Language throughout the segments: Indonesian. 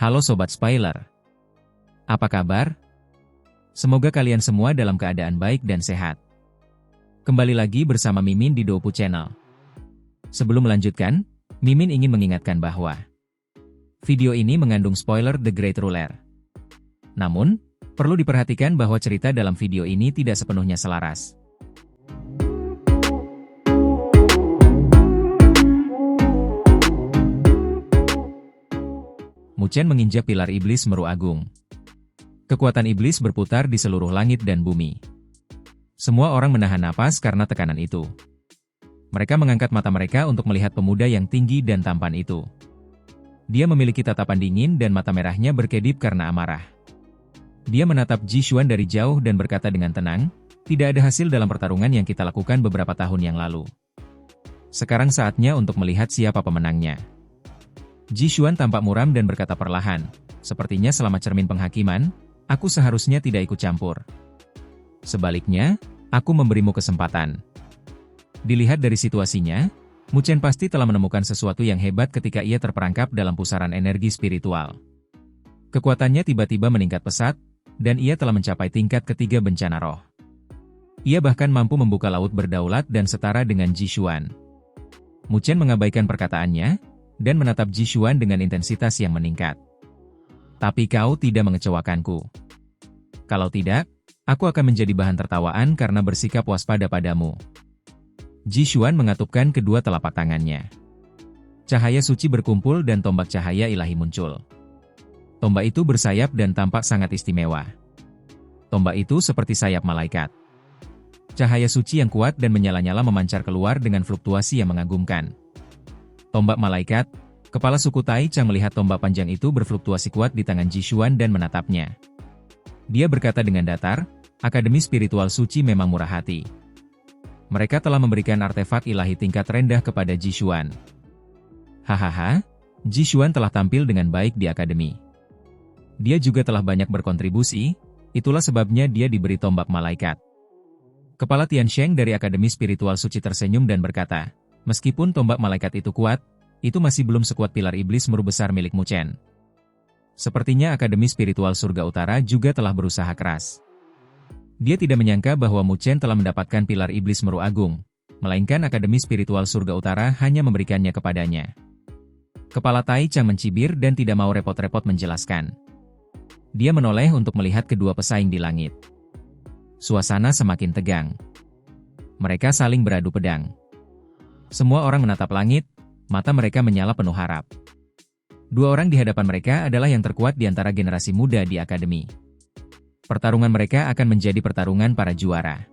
Halo Sobat Spoiler. Apa kabar? Semoga kalian semua dalam keadaan baik dan sehat. Kembali lagi bersama Mimin di Dopu Channel. Sebelum melanjutkan, Mimin ingin mengingatkan bahwa video ini mengandung spoiler The Great Ruler. Namun, perlu diperhatikan bahwa cerita dalam video ini tidak sepenuhnya selaras. Muchen menginjak pilar iblis Meru Agung. Kekuatan iblis berputar di seluruh langit dan bumi. Semua orang menahan napas karena tekanan itu. Mereka mengangkat mata mereka untuk melihat pemuda yang tinggi dan tampan itu. Dia memiliki tatapan dingin dan mata merahnya berkedip karena amarah. Dia menatap Ji Xuan dari jauh dan berkata dengan tenang, "Tidak ada hasil dalam pertarungan yang kita lakukan beberapa tahun yang lalu. Sekarang saatnya untuk melihat siapa pemenangnya." Ji Xuan tampak muram dan berkata perlahan, "Sepertinya selama cermin penghakiman, aku seharusnya tidak ikut campur. Sebaliknya, aku memberimu kesempatan." Dilihat dari situasinya, Muchen pasti telah menemukan sesuatu yang hebat ketika ia terperangkap dalam pusaran energi spiritual. Kekuatannya tiba-tiba meningkat pesat, dan ia telah mencapai tingkat ketiga bencana roh. Ia bahkan mampu membuka laut berdaulat dan setara dengan Ji Xuan. Muchen mengabaikan perkataannya, dan menatap Ji Xuan dengan intensitas yang meningkat. "Tapi kau tidak mengecewakanku. Kalau tidak, aku akan menjadi bahan tertawaan karena bersikap waspada padamu." Ji Xuan mengatupkan kedua telapak tangannya. Cahaya suci berkumpul dan tombak cahaya ilahi muncul. Tombak itu bersayap dan tampak sangat istimewa. Tombak itu seperti sayap malaikat. Cahaya suci yang kuat dan menyala-nyala memancar keluar dengan fluktuasi yang mengagumkan. Tombak malaikat, kepala suku Tai Chang melihat tombak panjang itu berfluktuasi kuat di tangan Ji Xuan dan menatapnya. Dia berkata dengan datar, "Akademi Spiritual Suci memang murah hati. Mereka telah memberikan artefak ilahi tingkat rendah kepada Ji Xuan." Hahaha, Ji Xuan telah tampil dengan baik di akademi. Dia juga telah banyak berkontribusi, itulah sebabnya dia diberi tombak malaikat. Kepala Tian Sheng dari Akademi Spiritual Suci tersenyum dan berkata, "Meskipun tombak malaikat itu kuat, itu masih belum sekuat pilar iblis Meru besar milik Muchen. Sepertinya Akademi Spiritual Surga Utara juga telah berusaha keras." Dia tidak menyangka bahwa Muchen telah mendapatkan pilar iblis Meru Agung, melainkan Akademi Spiritual Surga Utara hanya memberikannya kepadanya. Kepala Tai Chang mencibir dan tidak mau repot-repot menjelaskan. Dia menoleh untuk melihat kedua pesaing di langit. Suasana semakin tegang. Mereka saling beradu pedang. Semua orang menatap langit, mata mereka menyala penuh harap. Dua orang di hadapan mereka adalah yang terkuat di antara generasi muda di akademi. Pertarungan mereka akan menjadi pertarungan para juara.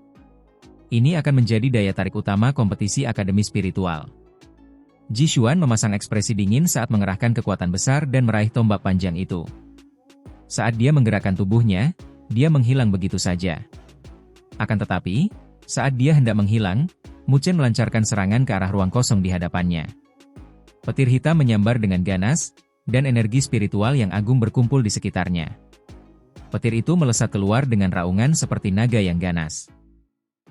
Ini akan menjadi daya tarik utama kompetisi akademi spiritual. Ji Xuan memasang ekspresi dingin saat mengerahkan kekuatan besar dan meraih tombak panjang itu. Saat dia menggerakkan tubuhnya, dia menghilang begitu saja. Akan tetapi, saat dia hendak menghilang, Muchen melancarkan serangan ke arah ruang kosong di hadapannya. Petir hitam menyambar dengan ganas, dan energi spiritual yang agung berkumpul di sekitarnya. Petir itu melesat keluar dengan raungan seperti naga yang ganas.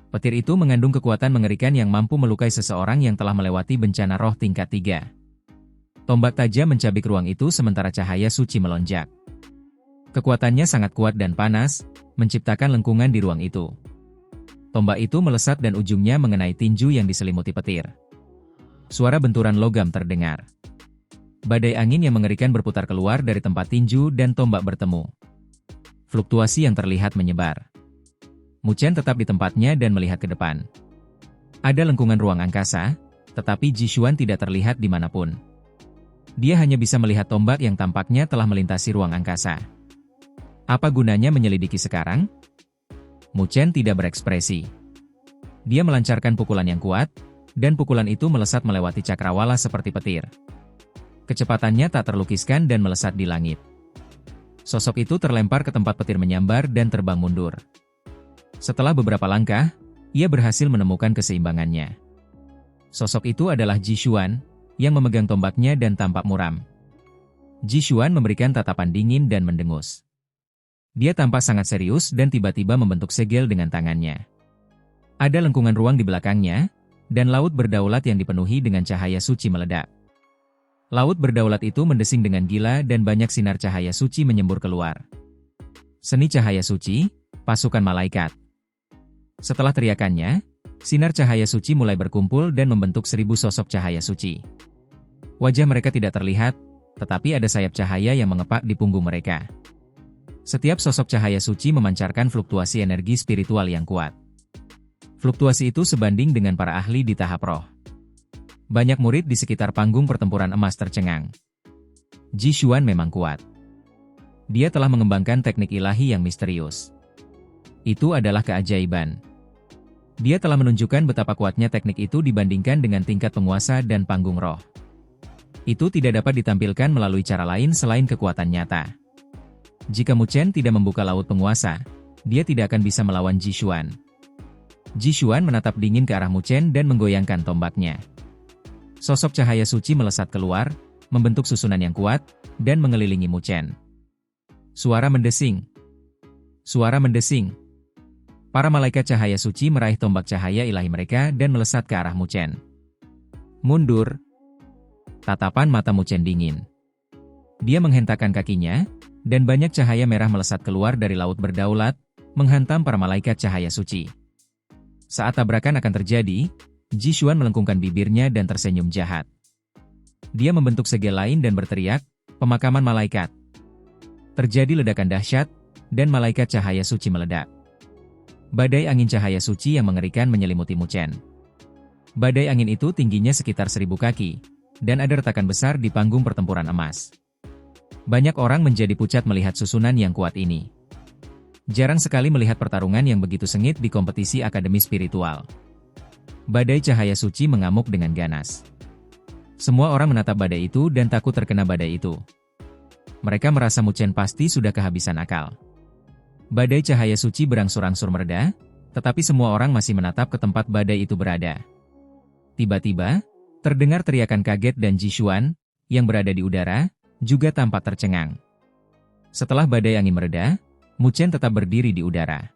Petir itu mengandung kekuatan mengerikan yang mampu melukai seseorang yang telah melewati bencana roh tingkat 3. Tombak tajam mencabik ruang itu sementara cahaya suci melonjak. Kekuatannya sangat kuat dan panas, menciptakan lengkungan di ruang itu. Tombak itu melesat dan ujungnya mengenai tinju yang diselimuti petir. Suara benturan logam terdengar. Badai angin yang mengerikan berputar keluar dari tempat tinju dan tombak bertemu. Fluktuasi yang terlihat menyebar. Muchen tetap di tempatnya dan melihat ke depan. Ada lengkungan ruang angkasa, tetapi Ji Xuan tidak terlihat dimanapun. Dia hanya bisa melihat tombak yang tampaknya telah melintasi ruang angkasa. Apa gunanya menyelidiki sekarang? Muchen tidak berekspresi. Dia melancarkan pukulan yang kuat, dan pukulan itu melesat melewati cakrawala seperti petir. Kecepatannya tak terlukiskan dan melesat di langit. Sosok itu terlempar ke tempat petir menyambar dan terbang mundur. Setelah beberapa langkah, ia berhasil menemukan keseimbangannya. Sosok itu adalah Ji Xuan, yang memegang tombaknya dan tampak muram. Ji Xuan memberikan tatapan dingin dan mendengus. Dia tampak sangat serius dan tiba-tiba membentuk segel dengan tangannya. Ada lengkungan ruang di belakangnya, dan laut berdaulat yang dipenuhi dengan cahaya suci meledak. Laut berdaulat itu mendesing dengan gila dan banyak sinar cahaya suci menyembur keluar. Seni cahaya suci, pasukan malaikat. Setelah teriakannya, sinar cahaya suci mulai berkumpul dan membentuk 1000 sosok cahaya suci. Wajah mereka tidak terlihat, tetapi ada sayap cahaya yang mengepak di punggung mereka. Setiap sosok cahaya suci memancarkan fluktuasi energi spiritual yang kuat. Fluktuasi itu sebanding dengan para ahli di tahap roh. Banyak murid di sekitar panggung pertempuran emas tercengang. Ji Xuan memang kuat. Dia telah mengembangkan teknik ilahi yang misterius. Itu adalah keajaiban. Dia telah menunjukkan betapa kuatnya teknik itu dibandingkan dengan tingkat penguasa dan panggung roh. Itu tidak dapat ditampilkan melalui cara lain selain kekuatan nyata. Jika Mu Chen tidak membuka laut penguasa, dia tidak akan bisa melawan Ji Xuan. Ji Xuan menatap dingin ke arah Mu Chen dan menggoyangkan tombaknya. Sosok cahaya suci melesat keluar, membentuk susunan yang kuat, dan mengelilingi Mu Chen. Suara mendesing. Suara mendesing. Para malaikat cahaya suci meraih tombak cahaya ilahi mereka dan melesat ke arah Mu Chen. Mundur. Tatapan mata Mu Chen dingin. Dia menghentakkan kakinya, dan banyak cahaya merah melesat keluar dari laut berdaulat, menghantam para malaikat cahaya suci. Saat tabrakan akan terjadi, Ji Xuan melengkungkan bibirnya dan tersenyum jahat. Dia membentuk segel lain dan berteriak, "Pemakaman malaikat." Terjadi ledakan dahsyat, dan malaikat cahaya suci meledak. Badai angin cahaya suci yang mengerikan menyelimuti Mu Chen. Badai angin itu tingginya sekitar 1000 kaki, dan ada retakan besar di panggung pertempuran emas. Banyak orang menjadi pucat melihat susunan yang kuat ini. Jarang sekali melihat pertarungan yang begitu sengit di kompetisi akademi spiritual. Badai cahaya suci mengamuk dengan ganas. Semua orang menatap badai itu dan takut terkena badai itu. Mereka merasa Mu Chen pasti sudah kehabisan akal. Badai cahaya suci berangsur-angsur mereda, tetapi semua orang masih menatap ke tempat badai itu berada. Tiba-tiba, terdengar teriakan kaget dan Ji Xuan, yang berada di udara, juga tampak tercengang. Setelah badai angin mereda, Mu Chen tetap berdiri di udara.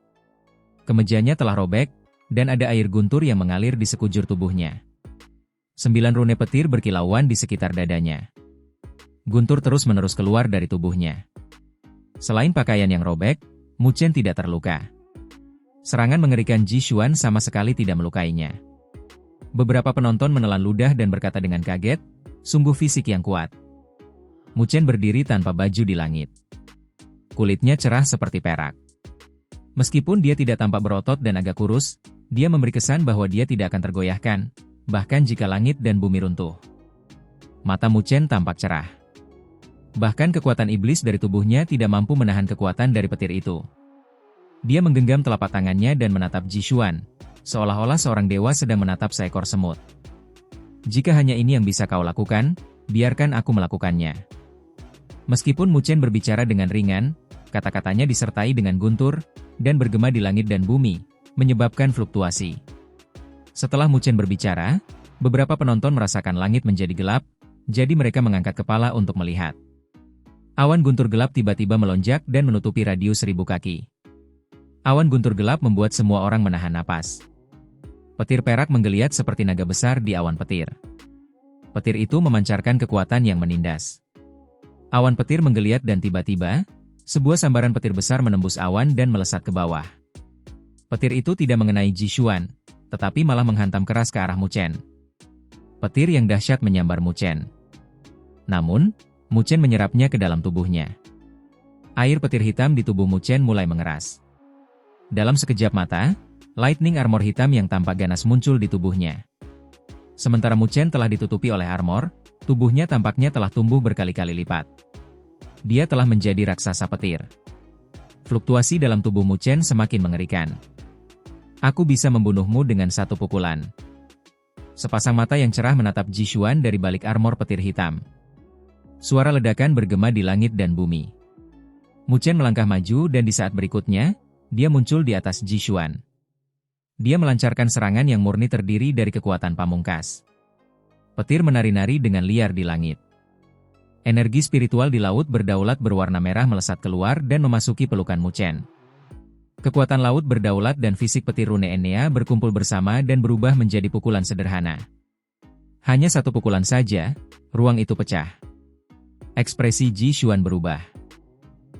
Kemejanya telah robek, dan ada air guntur yang mengalir di sekujur tubuhnya. 9 rune petir berkilauan di sekitar dadanya. Guntur terus-menerus keluar dari tubuhnya. Selain pakaian yang robek, Mu Chen tidak terluka. Serangan mengerikan Ji Xuan sama sekali tidak melukainya. Beberapa penonton menelan ludah dan berkata dengan kaget, "Sungguh fisik yang kuat." Mu Chen berdiri tanpa baju di langit. Kulitnya cerah seperti perak. Meskipun dia tidak tampak berotot dan agak kurus, dia memberi kesan bahwa dia tidak akan tergoyahkan, bahkan jika langit dan bumi runtuh. Mata Mu Chen tampak cerah. Bahkan kekuatan iblis dari tubuhnya tidak mampu menahan kekuatan dari petir itu. Dia menggenggam telapak tangannya dan menatap Ji Xuan, seolah-olah seorang dewa sedang menatap seekor semut. "Jika hanya ini yang bisa kau lakukan, biarkan aku melakukannya." Meskipun Mu Chen berbicara dengan ringan, kata-katanya disertai dengan guntur, dan bergema di langit dan bumi, menyebabkan fluktuasi. Setelah Mu Chen berbicara, beberapa penonton merasakan langit menjadi gelap, jadi mereka mengangkat kepala untuk melihat. Awan guntur gelap tiba-tiba melonjak dan menutupi radius 1000 kaki. Awan guntur gelap membuat semua orang menahan napas. Petir perak menggeliat seperti naga besar di awan petir. Petir itu memancarkan kekuatan yang menindas. Awan petir menggeliat dan tiba-tiba, sebuah sambaran petir besar menembus awan dan melesat ke bawah. Petir itu tidak mengenai Ji Xuan, tetapi malah menghantam keras ke arah Mu Chen. Petir yang dahsyat menyambar Mu Chen. Namun, Mu Chen menyerapnya ke dalam tubuhnya. Air petir hitam di tubuh Mu Chen mulai mengeras. Dalam sekejap mata, lightning armor hitam yang tampak ganas muncul di tubuhnya. Sementara Mu Chen telah ditutupi oleh armor, tubuhnya tampaknya telah tumbuh berkali-kali lipat. Dia telah menjadi raksasa petir. Fluktuasi dalam tubuh Mu Chen semakin mengerikan. "Aku bisa membunuhmu dengan satu pukulan." Sepasang mata yang cerah menatap Ji Xuan dari balik armor petir hitam. Suara ledakan bergema di langit dan bumi. Mu Chen melangkah maju dan di saat berikutnya, dia muncul di atas Ji Xuan. Dia melancarkan serangan yang murni terdiri dari kekuatan pamungkas. Petir menari-nari dengan liar di langit. Energi spiritual di laut berdaulat berwarna merah melesat keluar dan memasuki pelukan Mu Chen. Kekuatan laut berdaulat dan fisik petir rune Enea berkumpul bersama dan berubah menjadi pukulan sederhana. Hanya satu pukulan saja, ruang itu pecah. Ekspresi Ji Xuan berubah.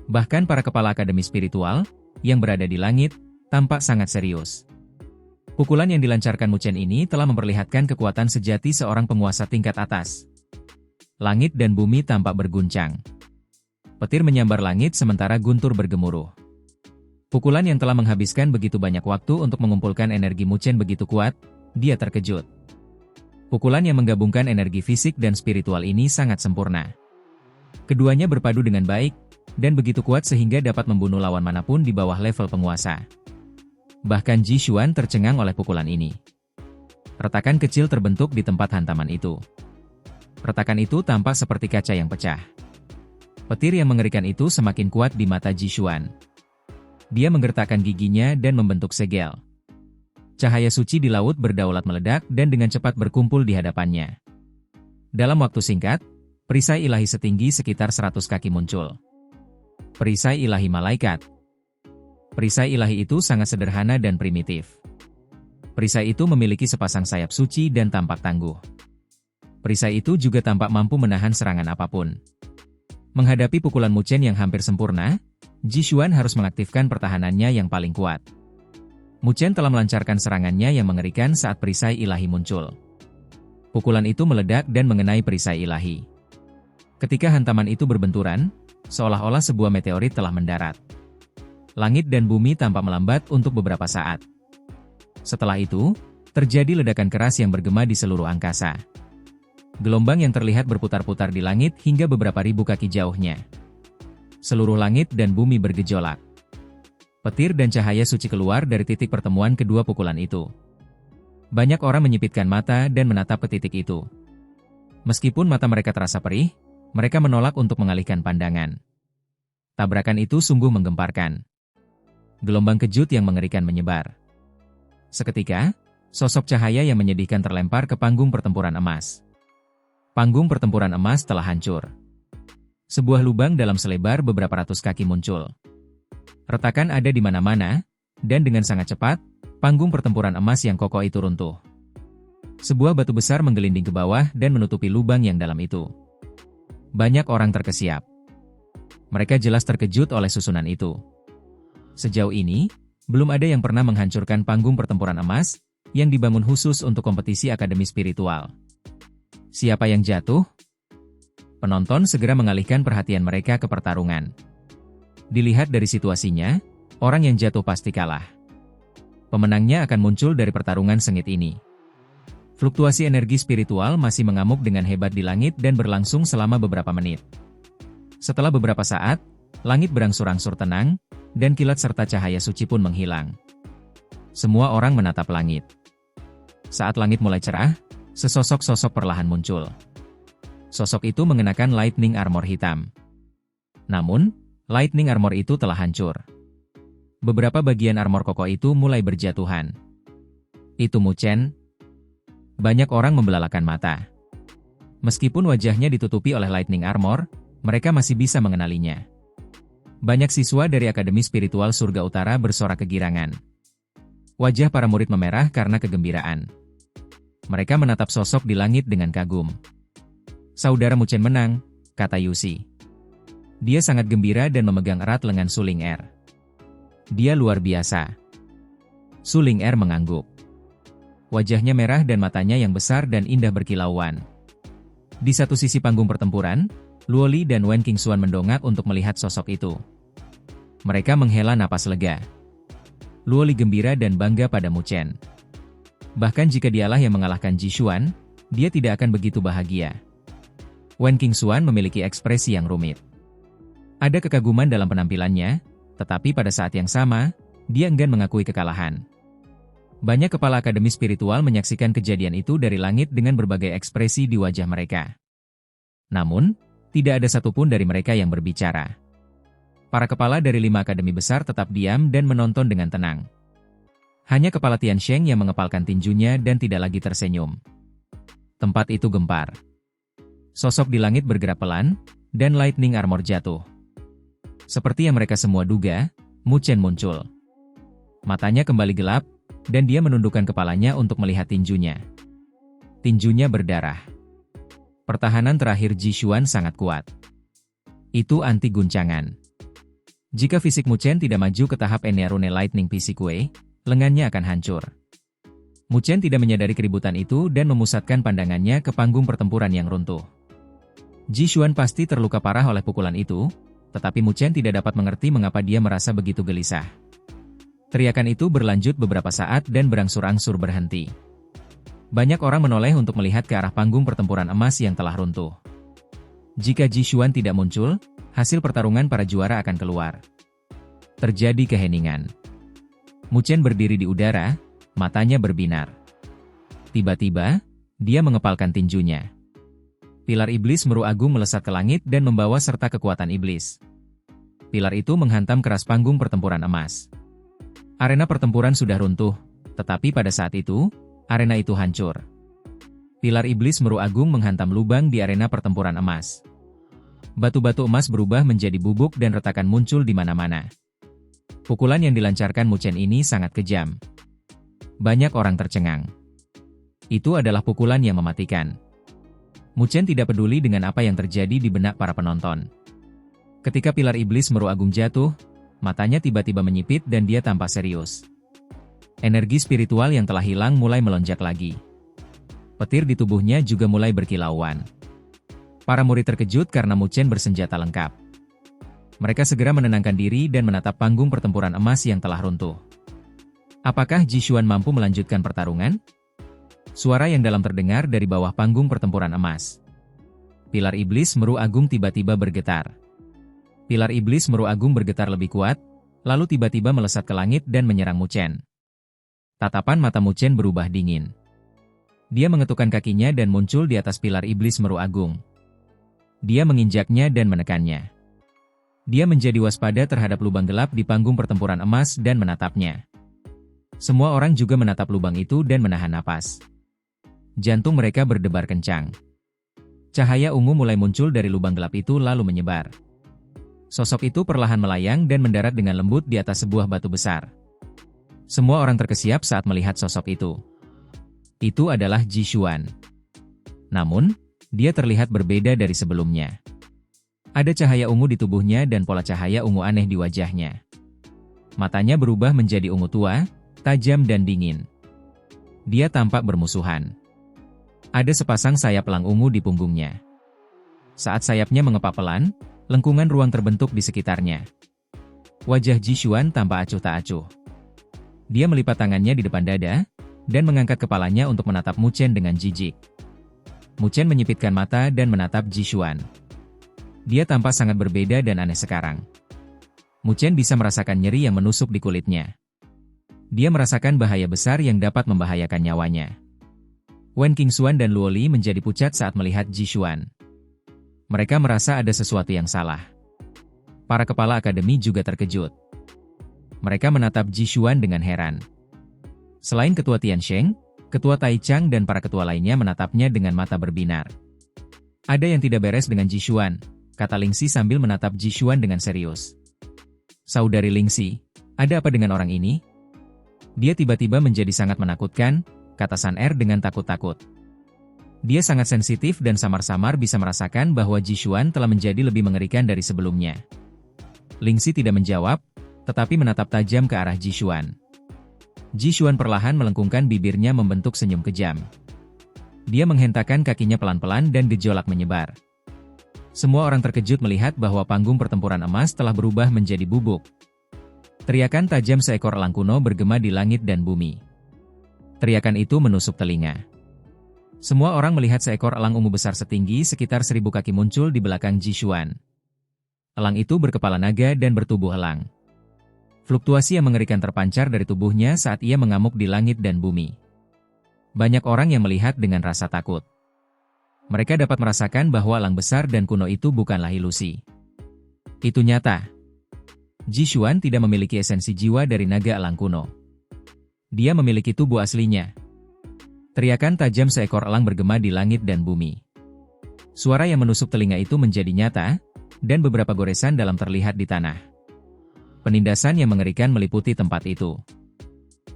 Bahkan para kepala akademi spiritual, yang berada di langit, tampak sangat serius. Pukulan yang dilancarkan Mu Chen ini telah memperlihatkan kekuatan sejati seorang penguasa tingkat atas. Langit dan bumi tampak berguncang. Petir menyambar langit sementara guntur bergemuruh. Pukulan yang telah menghabiskan begitu banyak waktu untuk mengumpulkan energi Mu Chen begitu kuat, dia terkejut. Pukulan yang menggabungkan energi fisik dan spiritual ini sangat sempurna. Keduanya berpadu dengan baik, dan begitu kuat sehingga dapat membunuh lawan manapun di bawah level penguasa. Bahkan Ji Xuan tercengang oleh pukulan ini. Retakan kecil terbentuk di tempat hantaman itu. Retakan itu tampak seperti kaca yang pecah. Petir yang mengerikan itu semakin kuat di mata Ji Xuan. Dia menggertakkan giginya dan membentuk segel. Cahaya suci di laut berdaulat meledak dan dengan cepat berkumpul di hadapannya. Dalam waktu singkat, perisai ilahi setinggi sekitar 100 kaki muncul. Perisai ilahi malaikat. Perisai ilahi itu sangat sederhana dan primitif. Perisai itu memiliki sepasang sayap suci dan tampak tangguh. Perisai itu juga tampak mampu menahan serangan apapun. Menghadapi pukulan Mu Chen yang hampir sempurna, Ji Xuan harus mengaktifkan pertahanannya yang paling kuat. Mu Chen telah melancarkan serangannya yang mengerikan saat perisai ilahi muncul. Pukulan itu meledak dan mengenai perisai ilahi. Ketika hantaman itu berbenturan, seolah-olah sebuah meteorit telah mendarat. Langit dan bumi tampak melambat untuk beberapa saat. Setelah itu, terjadi ledakan keras yang bergema di seluruh angkasa. Gelombang yang terlihat berputar-putar di langit hingga beberapa ribu kaki jauhnya. Seluruh langit dan bumi bergejolak. Petir dan cahaya suci keluar dari titik pertemuan kedua pukulan itu. Banyak orang menyipitkan mata dan menatap ke titik itu. Meskipun mata mereka terasa perih, mereka menolak untuk mengalihkan pandangan. Tabrakan itu sungguh menggemparkan. Gelombang kejut yang mengerikan menyebar. Seketika, sosok cahaya yang menyedihkan terlempar ke panggung pertempuran emas. Panggung pertempuran emas telah hancur. Sebuah lubang dalam selebar beberapa ratus kaki muncul. Retakan ada di mana-mana, dan dengan sangat cepat, panggung pertempuran emas yang kokoh itu runtuh. Sebuah batu besar menggelinding ke bawah dan menutupi lubang yang dalam itu. Banyak orang terkesiap. Mereka jelas terkejut oleh susunan itu. Sejauh ini, belum ada yang pernah menghancurkan panggung pertempuran emas, yang dibangun khusus untuk kompetisi akademi spiritual. Siapa yang jatuh? Penonton segera mengalihkan perhatian mereka ke pertarungan. Dilihat dari situasinya, orang yang jatuh pasti kalah. Pemenangnya akan muncul dari pertarungan sengit ini. Fluktuasi energi spiritual masih mengamuk dengan hebat di langit dan berlangsung selama beberapa menit. Setelah beberapa saat, langit berangsur-angsur tenang, dan kilat serta cahaya suci pun menghilang. Semua orang menatap langit. Saat langit mulai cerah, sesosok-sosok perlahan muncul. Sosok itu mengenakan lightning armor hitam. Namun, lightning armor itu telah hancur. Beberapa bagian armor kokoh itu mulai berjatuhan. Itu Mu Chen. Banyak orang membelalakan mata. Meskipun wajahnya ditutupi oleh lightning armor, mereka masih bisa mengenalinya. Banyak siswa dari Akademi Spiritual Surga Utara bersorak kegirangan. Wajah para murid memerah karena kegembiraan. Mereka menatap sosok di langit dengan kagum. Saudara Mu Chen menang, kata Yusi. Dia sangat gembira dan memegang erat lengan Su Ling Er. Dia luar biasa. Su Ling Er mengangguk. Wajahnya merah dan matanya yang besar dan indah berkilauan. Di satu sisi panggung pertempuran, Luo Li dan Wen Qingxuan mendongak untuk melihat sosok itu. Mereka menghela napas lega. Luo Li gembira dan bangga pada Mu Chen. Bahkan jika dialah yang mengalahkan Ji Xuan, dia tidak akan begitu bahagia. Wen Qingxuan memiliki ekspresi yang rumit. Ada kekaguman dalam penampilannya, tetapi pada saat yang sama, dia enggan mengakui kekalahan. Banyak kepala akademi spiritual menyaksikan kejadian itu dari langit dengan berbagai ekspresi di wajah mereka. Namun, tidak ada satupun dari mereka yang berbicara. Para kepala dari 5 akademi besar tetap diam dan menonton dengan tenang. Hanya kepala Tian Sheng yang mengepalkan tinjunya dan tidak lagi tersenyum. Tempat itu gempar. Sosok di langit bergerak pelan, dan lightning armor jatuh. Seperti yang mereka semua duga, Mu Chen muncul. Matanya kembali gelap, dan dia menundukkan kepalanya untuk melihat tinjunya. Tinjunya berdarah. Pertahanan terakhir Ji Xuan sangat kuat. Itu anti guncangan. Jika fisik Mu Chen tidak maju ke tahap Enya Rune Lightning Psyche, lengannya akan hancur. Mu Chen tidak menyadari keributan itu dan memusatkan pandangannya ke panggung pertempuran yang runtuh. Ji Xuan pasti terluka parah oleh pukulan itu, tetapi Mu Chen tidak dapat mengerti mengapa dia merasa begitu gelisah. Teriakan itu berlanjut beberapa saat dan berangsur-angsur berhenti. Banyak orang menoleh untuk melihat ke arah panggung pertempuran emas yang telah runtuh. Jika Ji Xuan tidak muncul, hasil pertarungan para juara akan keluar. Terjadi keheningan. Mu Chen berdiri di udara, matanya berbinar. Tiba-tiba, dia mengepalkan tinjunya. Pilar iblis meru agung melesat ke langit dan membawa serta kekuatan iblis. Pilar itu menghantam keras panggung pertempuran emas. Arena pertempuran sudah runtuh, tetapi pada saat itu, arena itu hancur. Pilar iblis meru agung menghantam lubang di arena pertempuran emas. Batu-batu emas berubah menjadi bubuk dan retakan muncul di mana-mana. Pukulan yang dilancarkan Mu Chen ini sangat kejam. Banyak orang tercengang. Itu adalah pukulan yang mematikan. Mu Chen tidak peduli dengan apa yang terjadi di benak para penonton. Ketika pilar iblis meru agung jatuh, matanya tiba-tiba menyipit dan dia tampak serius. Energi spiritual yang telah hilang mulai melonjak lagi. Petir di tubuhnya juga mulai berkilauan. Para murid terkejut karena Mu Chen bersenjata lengkap. Mereka segera menenangkan diri dan menatap panggung pertempuran emas yang telah runtuh. Apakah Ji Xuan mampu melanjutkan pertarungan? Suara yang dalam terdengar dari bawah panggung pertempuran emas. Pilar iblis meru agung tiba-tiba bergetar. Pilar iblis meru agung bergetar lebih kuat, lalu tiba-tiba melesat ke langit dan menyerang Mu Chen. Tatapan mata Mu Chen berubah dingin. Dia mengetukkan kakinya dan muncul di atas pilar iblis meru agung. Dia menginjaknya dan menekannya. Dia menjadi waspada terhadap lubang gelap di panggung pertempuran emas dan menatapnya. Semua orang juga menatap lubang itu dan menahan napas. Jantung mereka berdebar kencang. Cahaya ungu mulai muncul dari lubang gelap itu lalu menyebar. Sosok itu perlahan melayang dan mendarat dengan lembut di atas sebuah batu besar. Semua orang terkesiap saat melihat sosok itu. Itu adalah Ji Xuan. Namun, dia terlihat berbeda dari sebelumnya. Ada cahaya ungu di tubuhnya dan pola cahaya ungu aneh di wajahnya. Matanya berubah menjadi ungu tua, tajam dan dingin. Dia tampak bermusuhan. Ada sepasang sayap elang ungu di punggungnya. Saat sayapnya mengepak pelan, lengkungan ruang terbentuk di sekitarnya. Wajah Ji Xuan tampak acuh tak acuh. Dia melipat tangannya di depan dada, dan mengangkat kepalanya untuk menatap Mu Chen dengan jijik. Mu Chen menyipitkan mata dan menatap Ji Xuan. Dia tampak sangat berbeda dan aneh sekarang. Mu Chen bisa merasakan nyeri yang menusuk di kulitnya. Dia merasakan bahaya besar yang dapat membahayakan nyawanya. Wen Qingxuan dan Luo Li menjadi pucat saat melihat Ji Xuan. Mereka merasa ada sesuatu yang salah. Para kepala akademi juga terkejut. Mereka menatap Ji Xuan dengan heran. Selain Ketua Tiansheng, Ketua Taichang dan para ketua lainnya menatapnya dengan mata berbinar. Ada yang tidak beres dengan Ji Xuan, kata Lingxi sambil menatap Ji Xuan dengan serius. Saudari Lingxi, ada apa dengan orang ini? Dia tiba-tiba menjadi sangat menakutkan, kata San Er dengan takut-takut. Dia sangat sensitif dan samar-samar bisa merasakan bahwa Ji Xuan telah menjadi lebih mengerikan dari sebelumnya. Lingxi tidak menjawab, tetapi menatap tajam ke arah Ji Xuan. Ji Xuan perlahan melengkungkan bibirnya membentuk senyum kejam. Dia menghentakkan kakinya pelan-pelan dan gejolak menyebar. Semua orang terkejut melihat bahwa panggung pertempuran emas telah berubah menjadi bubuk. Teriakan tajam seekor elang kuno bergema di langit dan bumi. Teriakan itu menusuk telinga. Semua orang melihat seekor elang ungu besar setinggi sekitar 1000 kaki muncul di belakang Ji Xuan. Elang itu berkepala naga dan bertubuh elang. Fluktuasi yang mengerikan terpancar dari tubuhnya saat ia mengamuk di langit dan bumi. Banyak orang yang melihat dengan rasa takut. Mereka dapat merasakan bahwa elang besar dan kuno itu bukanlah ilusi. Itu nyata. Ji Xuan tidak memiliki esensi jiwa dari naga elang kuno. Dia memiliki tubuh aslinya. Teriakan tajam seekor elang bergema di langit dan bumi. Suara yang menusuk telinga itu menjadi nyata, dan beberapa goresan dalam terlihat di tanah. Penindasan yang mengerikan meliputi tempat itu.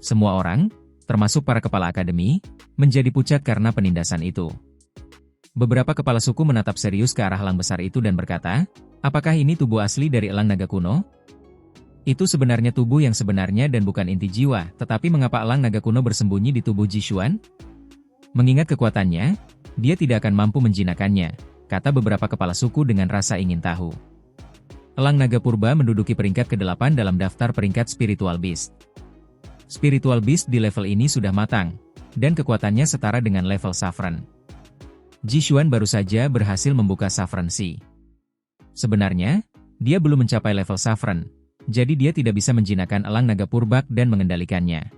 Semua orang, termasuk para kepala akademi, menjadi pucat karena penindasan itu. Beberapa kepala suku menatap serius ke arah elang besar itu dan berkata, apakah ini tubuh asli dari elang naga kuno? Itu sebenarnya tubuh yang sebenarnya dan bukan inti jiwa, tetapi mengapa elang naga kuno bersembunyi di tubuh Jishuan? Mengingat kekuatannya, dia tidak akan mampu menjinakkannya, kata beberapa kepala suku dengan rasa ingin tahu. Elang naga purba menduduki peringkat ke-8 dalam daftar peringkat Spiritual Beast. Spiritual Beast di level ini sudah matang, dan kekuatannya setara dengan level Saffron. Jishuan baru saja berhasil membuka Saffron Sea. Sebenarnya, dia belum mencapai level Saffron, jadi dia tidak bisa menjinakkan elang naga purbak dan mengendalikannya.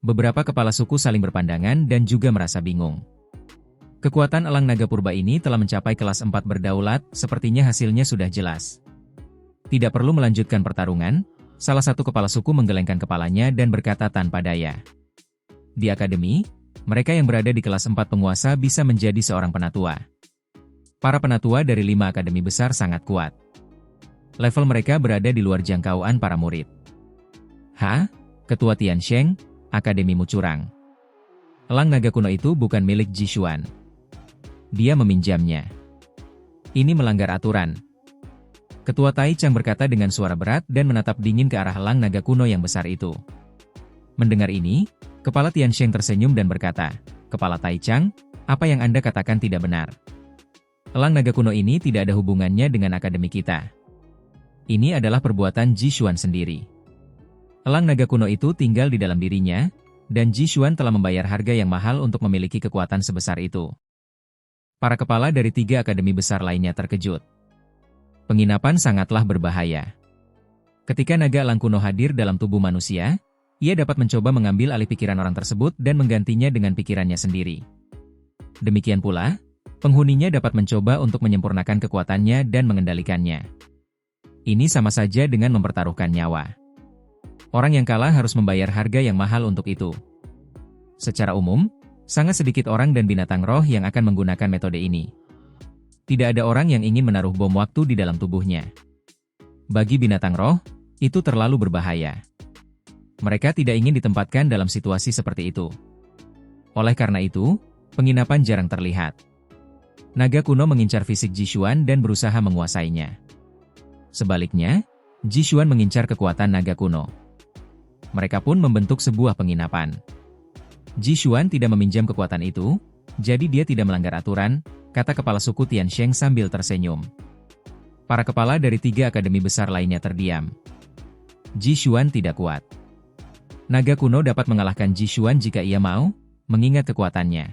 Beberapa kepala suku saling berpandangan dan juga merasa bingung. Kekuatan elang naga purba ini telah mencapai kelas 4 berdaulat, sepertinya hasilnya sudah jelas. Tidak perlu melanjutkan pertarungan, salah satu kepala suku menggelengkan kepalanya dan berkata tanpa daya. Di akademi, mereka yang berada di kelas 4 penguasa bisa menjadi seorang penatua. Para penatua dari 5 akademi besar sangat kuat. Level mereka berada di luar jangkauan para murid. Ketua Tiansheng, Akademimu curang. Elang naga kuno itu bukan milik Jishuan. Dia meminjamnya. Ini melanggar aturan. Ketua Tai Chang berkata dengan suara berat dan menatap dingin ke arah elang naga kuno yang besar itu. Mendengar ini, Kepala Tiansheng tersenyum dan berkata, Kepala Tai Chang, apa yang Anda katakan tidak benar. Elang naga kuno ini tidak ada hubungannya dengan akademi kita. Ini adalah perbuatan Jishuan sendiri. Elang naga kuno itu tinggal di dalam dirinya, dan Jishuan telah membayar harga yang mahal untuk memiliki kekuatan sebesar itu. Para kepala dari 3 akademi besar lainnya terkejut. Penginapan sangatlah berbahaya. Ketika naga elang kuno hadir dalam tubuh manusia, ia dapat mencoba mengambil alih pikiran orang tersebut dan menggantinya dengan pikirannya sendiri. Demikian pula, penghuninya dapat mencoba untuk menyempurnakan kekuatannya dan mengendalikannya. Ini sama saja dengan mempertaruhkan nyawa. Orang yang kalah harus membayar harga yang mahal untuk itu. Secara umum, sangat sedikit orang dan binatang roh yang akan menggunakan metode ini. Tidak ada orang yang ingin menaruh bom waktu di dalam tubuhnya. Bagi binatang roh, itu terlalu berbahaya. Mereka tidak ingin ditempatkan dalam situasi seperti itu. Oleh karena itu, penginapan jarang terlihat. Naga kuno mengincar fisik Jishuan dan berusaha menguasainya. Sebaliknya, Jishuan mengincar kekuatan naga kuno. Mereka pun membentuk sebuah penginapan. Jishuan tidak meminjam kekuatan itu, jadi dia tidak melanggar aturan, kata kepala suku Tiansheng sambil tersenyum. Para kepala dari 3 akademi besar lainnya terdiam. Jishuan tidak kuat. Naga kuno dapat mengalahkan Jishuan jika ia mau, mengingat kekuatannya.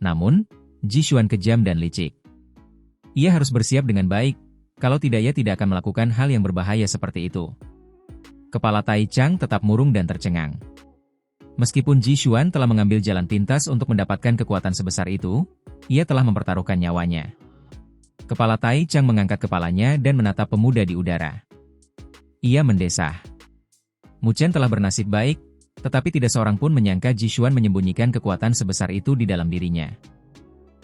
Namun, Jishuan kejam dan licik. Ia harus bersiap dengan baik, kalau tidak ia tidak akan melakukan hal yang berbahaya seperti itu. Kepala Tai Chang tetap murung dan tercengang. Meskipun Jishuan telah mengambil jalan pintas untuk mendapatkan kekuatan sebesar itu, ia telah mempertaruhkan nyawanya. Kepala Tai Chang mengangkat kepalanya dan menatap pemuda di udara. Ia mendesah. Mu Chen telah bernasib baik, tetapi tidak seorang pun menyangka Jishuan menyembunyikan kekuatan sebesar itu di dalam dirinya.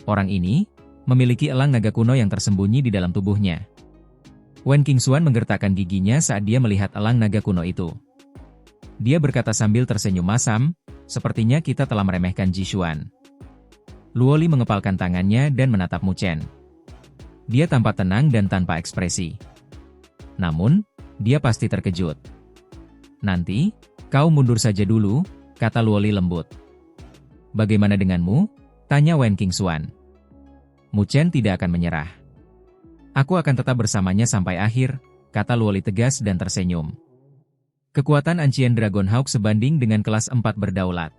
Orang ini memiliki elang naga kuno yang tersembunyi di dalam tubuhnya. Wen Qingxuan menggertakkan giginya saat dia melihat elang naga kuno itu. Dia berkata sambil tersenyum masam, sepertinya kita telah meremehkan Jishuan. Luoli mengepalkan tangannya dan menatap Mu Chen. Dia tampak tenang dan tanpa ekspresi. Namun, dia pasti terkejut. Nanti, kau mundur saja dulu, kata Luoli lembut. Bagaimana denganmu? Tanya Wen Qingxuan. Mu Chen tidak akan menyerah. Aku akan tetap bersamanya sampai akhir, kata Luoli tegas dan tersenyum. Kekuatan Ancient Dragon Hawk sebanding dengan kelas 4 berdaulat.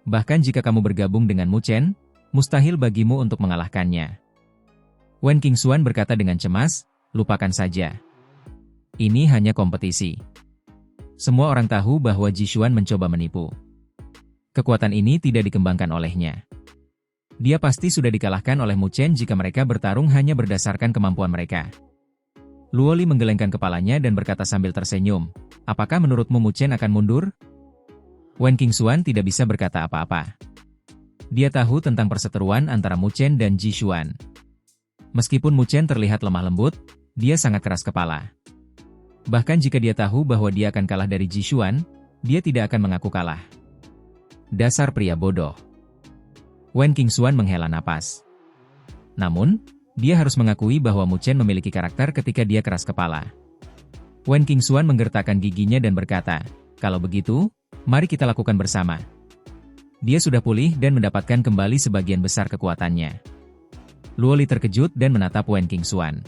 Bahkan jika kamu bergabung dengan Mu Chen, mustahil bagimu untuk mengalahkannya. Wen Qingxuan berkata dengan cemas, lupakan saja. Ini hanya kompetisi. Semua orang tahu bahwa Jishuan mencoba menipu. Kekuatan ini tidak dikembangkan olehnya. Dia pasti sudah dikalahkan oleh Mu Chen jika mereka bertarung hanya berdasarkan kemampuan mereka. Luoli menggelengkan kepalanya dan berkata sambil tersenyum, apakah menurutmu Mu Chen akan mundur? Wen Qingxuan tidak bisa berkata apa-apa. Dia tahu tentang perseteruan antara Mu Chen dan Jishuan. Meskipun Mu Chen terlihat lemah lembut, dia sangat keras kepala. Bahkan jika dia tahu bahwa dia akan kalah dari Jishuan, dia tidak akan mengaku kalah. Dasar pria bodoh. Wen Qingxuan menghela napas. Namun, dia harus mengakui bahwa Mu Chen memiliki karakter ketika dia keras kepala. Wen Qingxuan menggertakkan giginya dan berkata, "Kalau begitu, mari kita lakukan bersama." Dia sudah pulih dan mendapatkan kembali sebagian besar kekuatannya. Luo Li terkejut dan menatap Wen Qingxuan.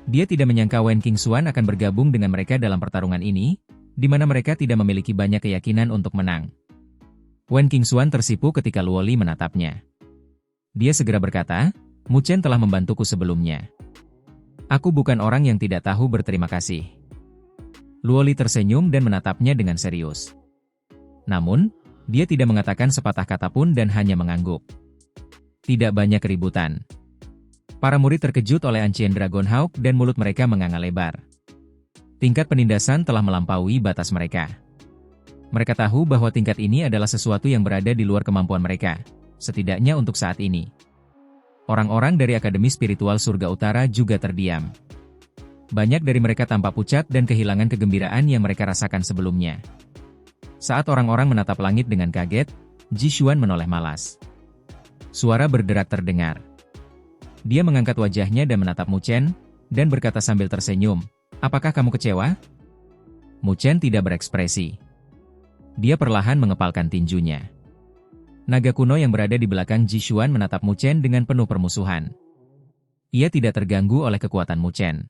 Dia tidak menyangka Wen Qingxuan akan bergabung dengan mereka dalam pertarungan ini, di mana mereka tidak memiliki banyak keyakinan untuk menang. Wen Qingxuan tersipu ketika Luo Li menatapnya. Dia segera berkata, "Mu Chen telah membantuku sebelumnya. Aku bukan orang yang tidak tahu berterima kasih." Luo Li tersenyum dan menatapnya dengan serius. Namun, dia tidak mengatakan sepatah kata pun dan hanya mengangguk. Tidak banyak keributan. Para murid terkejut oleh Ancient Dragon Hawk dan mulut mereka menganga lebar. Tingkat penindasan telah melampaui batas mereka. Mereka tahu bahwa tingkat ini adalah sesuatu yang berada di luar kemampuan mereka, setidaknya untuk saat ini. Orang-orang dari Akademi Spiritual Surga Utara juga terdiam. Banyak dari mereka tampak pucat dan kehilangan kegembiraan yang mereka rasakan sebelumnya. Saat orang-orang menatap langit dengan kaget, Ji Xuan menoleh malas. Suara berderak terdengar. Dia mengangkat wajahnya dan menatap Mu Chen, dan berkata sambil tersenyum, "Apakah kamu kecewa?" Mu Chen tidak berekspresi. Dia perlahan mengepalkan tinjunya. Naga kuno yang berada di belakang Ji Xuan menatap Mu Chen dengan penuh permusuhan. Ia tidak terganggu oleh kekuatan Mu Chen.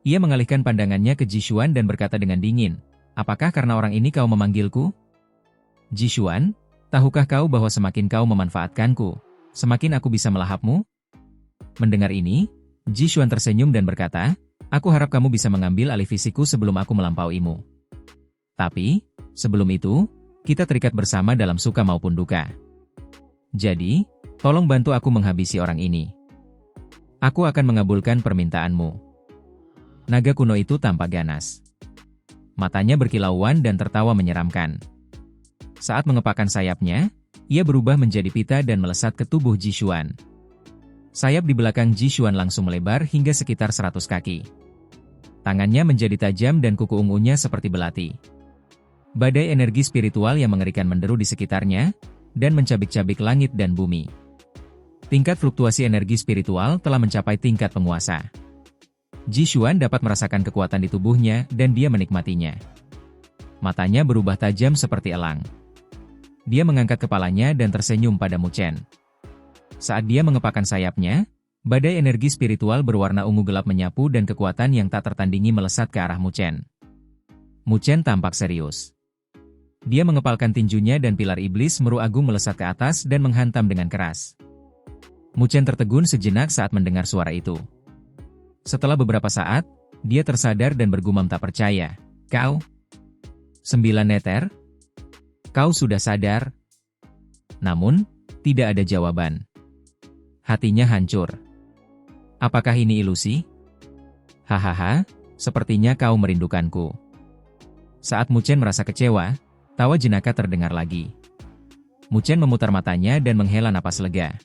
Ia mengalihkan pandangannya ke Ji Xuan dan berkata dengan dingin, "Apakah karena orang ini kau memanggilku?" "Ji Xuan, tahukah kau bahwa semakin kau memanfaatkanku, semakin aku bisa melahapmu?" Mendengar ini, Ji Xuan tersenyum dan berkata, "Aku harap kamu bisa mengambil alih fisikku sebelum aku melampauimu. Tapi, sebelum itu, kita terikat bersama dalam suka maupun duka. Jadi, tolong bantu aku menghabisi orang ini. Aku akan mengabulkan permintaanmu." Naga kuno itu tampak ganas. Matanya berkilauan dan tertawa menyeramkan. Saat mengepakkan sayapnya, ia berubah menjadi pita dan melesat ke tubuh Ji Xuan. Sayap di belakang Ji Xuan langsung melebar hingga sekitar 100 kaki. Tangannya menjadi tajam dan kuku ungunya seperti belati. Badai energi spiritual yang mengerikan menderu di sekitarnya, dan mencabik-cabik langit dan bumi. Tingkat fluktuasi energi spiritual telah mencapai tingkat penguasa. Ji Xuan dapat merasakan kekuatan di tubuhnya dan dia menikmatinya. Matanya berubah tajam seperti elang. Dia mengangkat kepalanya dan tersenyum pada Mu Chen. Saat dia mengepakkan sayapnya, badai energi spiritual berwarna ungu gelap menyapu dan kekuatan yang tak tertandingi melesat ke arah Mu Chen. Mu Chen tampak serius. Dia mengepalkan tinjunya dan pilar iblis meru agung melesat ke atas dan menghantam dengan keras. Mu Chen tertegun sejenak saat mendengar suara itu. Setelah beberapa saat, dia tersadar dan bergumam tak percaya. "Kau? 9 neter? Kau sudah sadar?" Namun, tidak ada jawaban. Hatinya hancur. "Apakah ini ilusi? Hahaha, sepertinya kau merindukanku." Saat Mu Chen merasa kecewa, tawa jenaka terdengar lagi. Mu Chen memutar matanya dan menghela napas lega.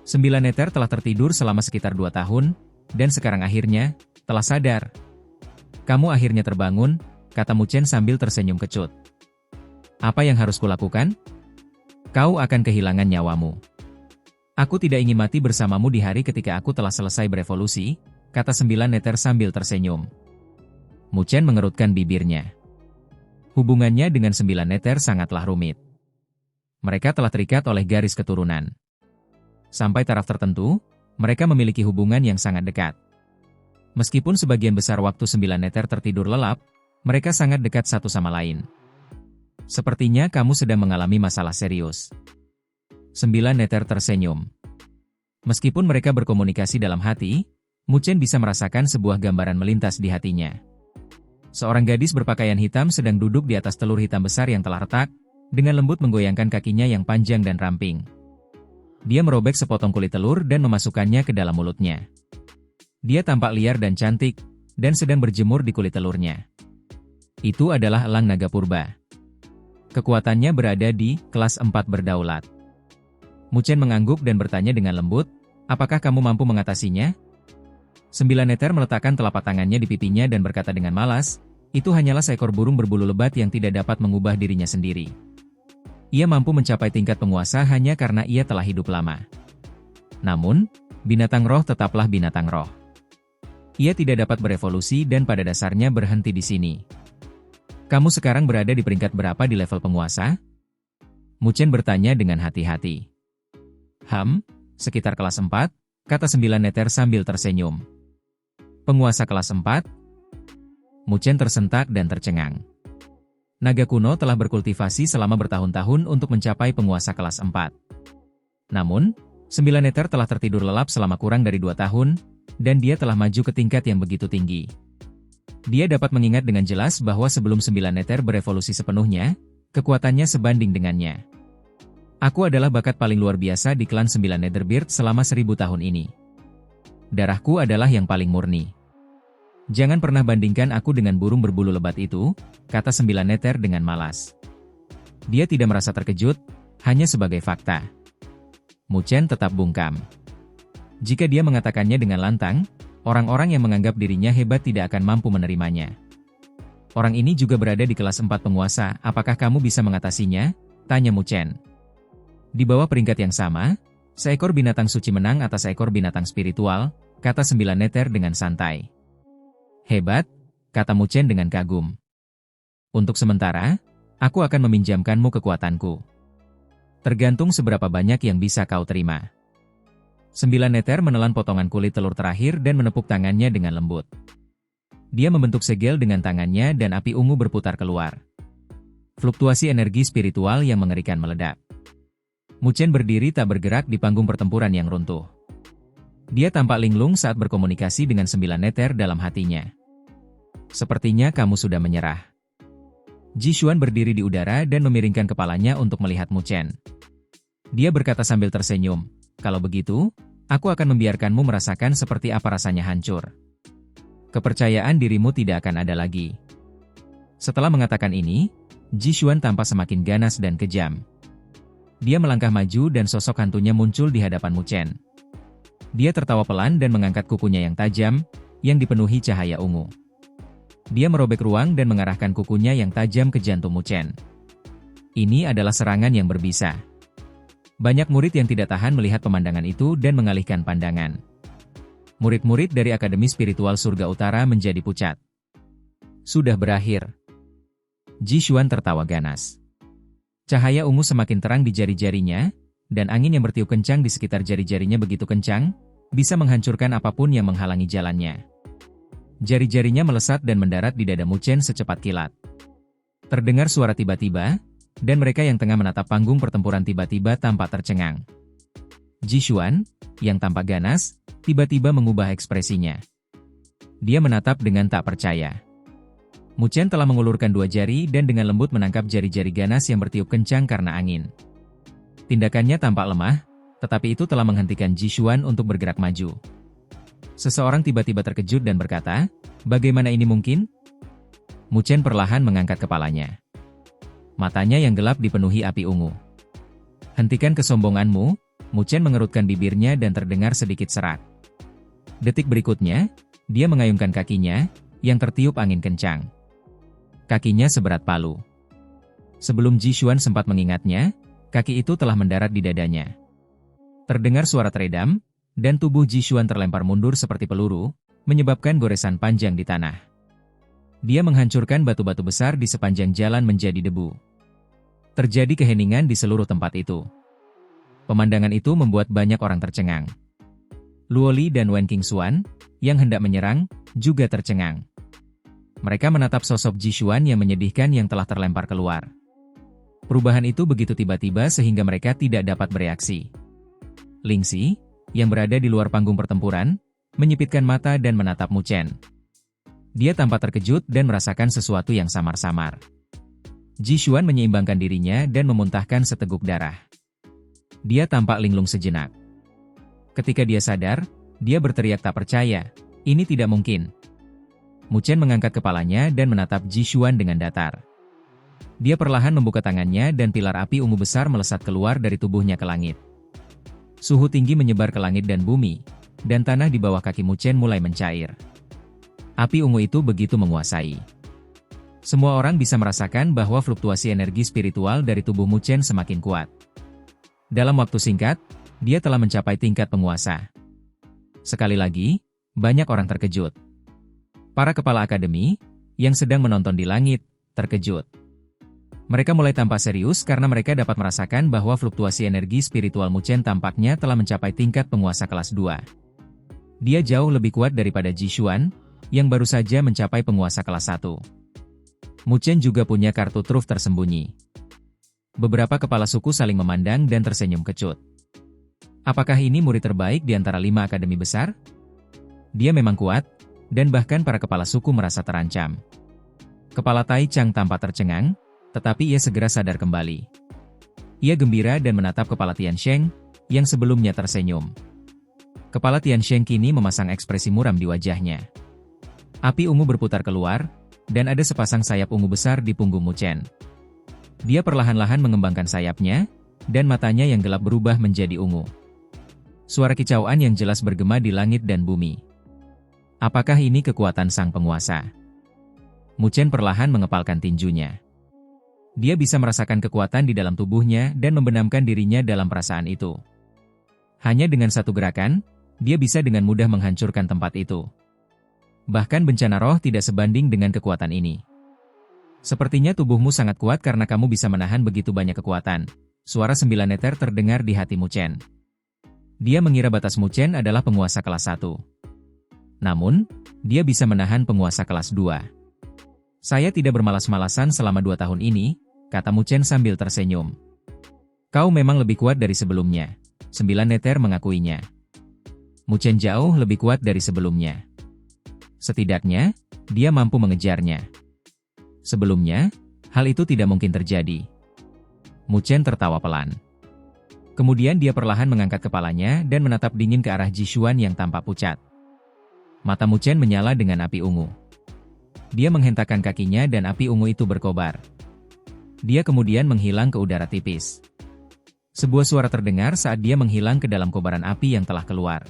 9 neter telah tertidur selama sekitar 2 tahun, dan sekarang akhirnya, telah sadar. "Kamu akhirnya terbangun," kata Mu Chen sambil tersenyum kecut. "Apa yang harus kulakukan? Kau akan kehilangan nyawamu." "Aku tidak ingin mati bersamamu di hari ketika aku telah selesai berevolusi," kata 9 neter sambil tersenyum. Mu Chen mengerutkan bibirnya. Hubungannya dengan 9 neter sangatlah rumit. Mereka telah terikat oleh garis keturunan. Sampai taraf tertentu, mereka memiliki hubungan yang sangat dekat. Meskipun sebagian besar waktu 9 neter tertidur lelap, mereka sangat dekat satu sama lain. "Sepertinya kamu sedang mengalami masalah serius." 9 neter tersenyum. Meskipun mereka berkomunikasi dalam hati, Mu Chen bisa merasakan sebuah gambaran melintas di hatinya. Seorang gadis berpakaian hitam sedang duduk di atas telur hitam besar yang telah retak, dengan lembut menggoyangkan kakinya yang panjang dan ramping. Dia merobek sepotong kulit telur dan memasukkannya ke dalam mulutnya. Dia tampak liar dan cantik, dan sedang berjemur di kulit telurnya. Itu adalah elang naga purba. Kekuatannya berada di kelas 4 berdaulat. Mu Chen mengangguk dan bertanya dengan lembut, "Apakah kamu mampu mengatasinya?" 9 neter meletakkan telapak tangannya di pipinya dan berkata dengan malas, "Itu hanyalah seekor burung berbulu lebat yang tidak dapat mengubah dirinya sendiri." Ia mampu mencapai tingkat penguasa hanya karena ia telah hidup lama. Namun, binatang roh tetaplah binatang roh. Ia tidak dapat berevolusi dan pada dasarnya berhenti di sini. Kamu sekarang berada di peringkat berapa di level penguasa? Mu Chen bertanya dengan hati-hati. Sekitar kelas 4, kata 9 neter sambil tersenyum. Penguasa kelas 4? Mu Chen tersentak dan tercengang. Naga kuno telah berkultivasi selama bertahun-tahun untuk mencapai penguasa kelas 4. Namun, 9 neter telah tertidur lelap selama kurang dari 2 tahun, dan dia telah maju ke tingkat yang begitu tinggi. Dia dapat mengingat dengan jelas bahwa sebelum 9 neter berevolusi sepenuhnya, kekuatannya sebanding dengannya. Aku adalah bakat paling luar biasa di klan 9 Netherbeard selama 1000 tahun ini. Darahku adalah yang paling murni. Jangan pernah bandingkan aku dengan burung berbulu lebat itu, kata 9 neter dengan malas. Dia tidak merasa terkejut, hanya sebagai fakta. Mu Chen tetap bungkam. Jika dia mengatakannya dengan lantang, orang-orang yang menganggap dirinya hebat tidak akan mampu menerimanya. Orang ini juga berada di kelas 4 penguasa, apakah kamu bisa mengatasinya? Tanya Mu Chen. Di bawah peringkat yang sama, seekor binatang suci menang atas seekor binatang spiritual, kata 9 neter dengan santai. Hebat, kata Mu Chen dengan kagum. Untuk sementara, aku akan meminjamkanmu kekuatanku. Tergantung seberapa banyak yang bisa kau terima. 9 neter menelan potongan kulit telur terakhir dan menepuk tangannya dengan lembut. Dia membentuk segel dengan tangannya dan api ungu berputar keluar. Fluktuasi energi spiritual yang mengerikan meledak. Mu Chen berdiri tak bergerak di panggung pertempuran yang runtuh. Dia tampak linglung saat berkomunikasi dengan 9 neter dalam hatinya. Sepertinya kamu sudah menyerah. Ji Xuan berdiri di udara dan memiringkan kepalanya untuk melihat Mu Chen. Dia berkata sambil tersenyum, kalau begitu, aku akan membiarkanmu merasakan seperti apa rasanya hancur. Kepercayaan dirimu tidak akan ada lagi. Setelah mengatakan ini, Ji Xuan tampak semakin ganas dan kejam. Dia melangkah maju dan sosok hantunya muncul di hadapan Mu Chen. Dia tertawa pelan dan mengangkat kukunya yang tajam, yang dipenuhi cahaya ungu. Dia merobek ruang dan mengarahkan kukunya yang tajam ke jantung Mu Chen. Ini adalah serangan yang berbisa. Banyak murid yang tidak tahan melihat pemandangan itu dan mengalihkan pandangan. Murid-murid dari Akademi Spiritual Surga Utara menjadi pucat. Sudah berakhir. Ji Xuan tertawa ganas. Cahaya ungu semakin terang di jari-jarinya, dan angin yang bertiup kencang di sekitar jari-jarinya begitu kencang, bisa menghancurkan apapun yang menghalangi jalannya. Jari-jarinya melesat dan mendarat di dada Mu Chen secepat kilat. Terdengar suara tiba-tiba, dan mereka yang tengah menatap panggung pertempuran tiba-tiba tampak tercengang. Ji Xuan, yang tampak ganas, tiba-tiba mengubah ekspresinya. Dia menatap dengan tak percaya. Mu Chen telah mengulurkan 2 jari dan dengan lembut menangkap jari-jari ganas yang bertiup kencang karena angin. Tindakannya tampak lemah, tetapi itu telah menghentikan Ji Xuan untuk bergerak maju. Seseorang tiba-tiba terkejut dan berkata, bagaimana ini mungkin? Mu Chen perlahan mengangkat kepalanya. Matanya yang gelap dipenuhi api ungu. Hentikan kesombonganmu, Mu Chen mengerutkan bibirnya dan terdengar sedikit serak. Detik berikutnya, dia mengayunkan kakinya, yang tertiup angin kencang. Kakinya seberat palu. Sebelum Ji Xuan sempat mengingatnya, kaki itu telah mendarat di dadanya. Terdengar suara teredam, dan tubuh Ji Xuan terlempar mundur seperti peluru, menyebabkan goresan panjang di tanah. Dia menghancurkan batu-batu besar di sepanjang jalan menjadi debu. Terjadi keheningan di seluruh tempat itu. Pemandangan itu membuat banyak orang tercengang. Luo Li dan Wen Qingxuan, yang hendak menyerang, juga tercengang. Mereka menatap sosok Ji Xuan yang menyedihkan yang telah terlempar keluar. Perubahan itu begitu tiba-tiba sehingga mereka tidak dapat bereaksi. Ling Xi, yang berada di luar panggung pertempuran, menyipitkan mata dan menatap Mu Chen. Dia tampak terkejut dan merasakan sesuatu yang samar-samar. Ji Xuan menyeimbangkan dirinya dan memuntahkan seteguk darah. Dia tampak linglung sejenak. Ketika dia sadar, dia berteriak tak percaya, ini tidak mungkin. Mu Chen mengangkat kepalanya dan menatap Ji Xuan dengan datar. Dia perlahan membuka tangannya dan pilar api ungu besar melesat keluar dari tubuhnya ke langit. Suhu tinggi menyebar ke langit dan bumi, dan tanah di bawah kaki Mu Chen mulai mencair. Api ungu itu begitu menguasai. Semua orang bisa merasakan bahwa fluktuasi energi spiritual dari tubuh Mu Chen semakin kuat. Dalam waktu singkat, dia telah mencapai tingkat penguasa. Sekali lagi, banyak orang terkejut. Para kepala akademi, yang sedang menonton di langit, terkejut. Mereka mulai tampak serius karena mereka dapat merasakan bahwa fluktuasi energi spiritual Mu Chen tampaknya telah mencapai tingkat penguasa kelas 2. Dia jauh lebih kuat daripada Ji Xuan, yang baru saja mencapai penguasa kelas 1. Mu Chen juga punya kartu truf tersembunyi. Beberapa kepala suku saling memandang dan tersenyum kecut. Apakah ini murid terbaik di antara 5 akademi besar? Dia memang kuat, dan bahkan para kepala suku merasa terancam. Kepala Tai Chang tampak tercengang, tetapi ia segera sadar kembali. Ia gembira dan menatap kepala Tian Sheng, yang sebelumnya tersenyum. Kepala Tian Sheng kini memasang ekspresi muram di wajahnya. Api ungu berputar keluar, dan ada sepasang sayap ungu besar di punggung Mu Chen. Dia perlahan-lahan mengembangkan sayapnya, dan matanya yang gelap berubah menjadi ungu. Suara kicauan yang jelas bergema di langit dan bumi. Apakah ini kekuatan sang penguasa? Mu Chen perlahan mengepalkan tinjunya. Dia bisa merasakan kekuatan di dalam tubuhnya dan membenamkan dirinya dalam perasaan itu. Hanya dengan satu gerakan, dia bisa dengan mudah menghancurkan tempat itu. Bahkan bencana roh tidak sebanding dengan kekuatan ini. Sepertinya tubuhmu sangat kuat karena kamu bisa menahan begitu banyak kekuatan. Suara 9 neter terdengar di hati Mu Chen. Dia mengira batas Mu Chen adalah penguasa kelas 1. Namun, dia bisa menahan penguasa kelas 2. Saya tidak bermalas-malasan selama 2 tahun ini, kata Mu Chen sambil tersenyum. Kau memang lebih kuat dari sebelumnya. 9 neter mengakuinya. Mu Chen jauh lebih kuat dari sebelumnya. Setidaknya, dia mampu mengejarnya. Sebelumnya, hal itu tidak mungkin terjadi. Mu Chen tertawa pelan. Kemudian dia perlahan mengangkat kepalanya dan menatap dingin ke arah Ji Xuan yang tampak pucat. Mata Mu Chen menyala dengan api ungu. Dia menghentakkan kakinya dan api ungu itu berkobar. Dia kemudian menghilang ke udara tipis. Sebuah suara terdengar saat dia menghilang ke dalam kobaran api yang telah keluar.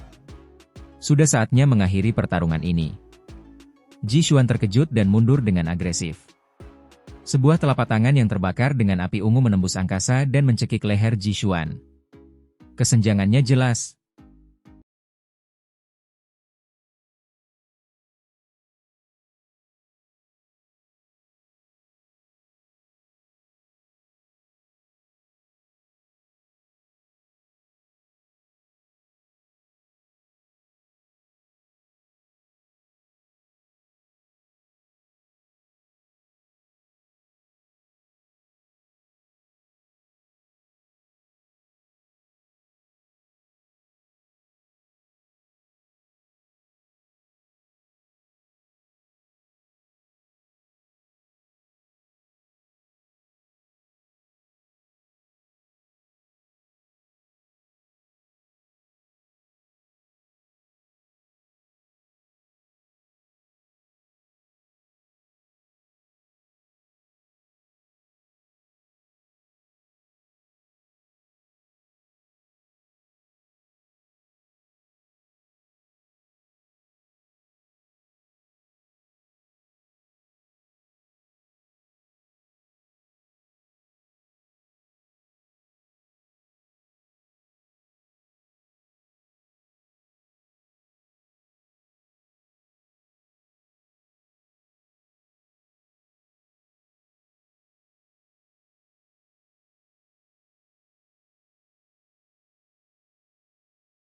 Sudah saatnya mengakhiri pertarungan ini. Ji Xuan terkejut dan mundur dengan agresif. Sebuah telapak tangan yang terbakar dengan api ungu menembus angkasa dan mencekik leher Ji Xuan. Kesenjangannya jelas.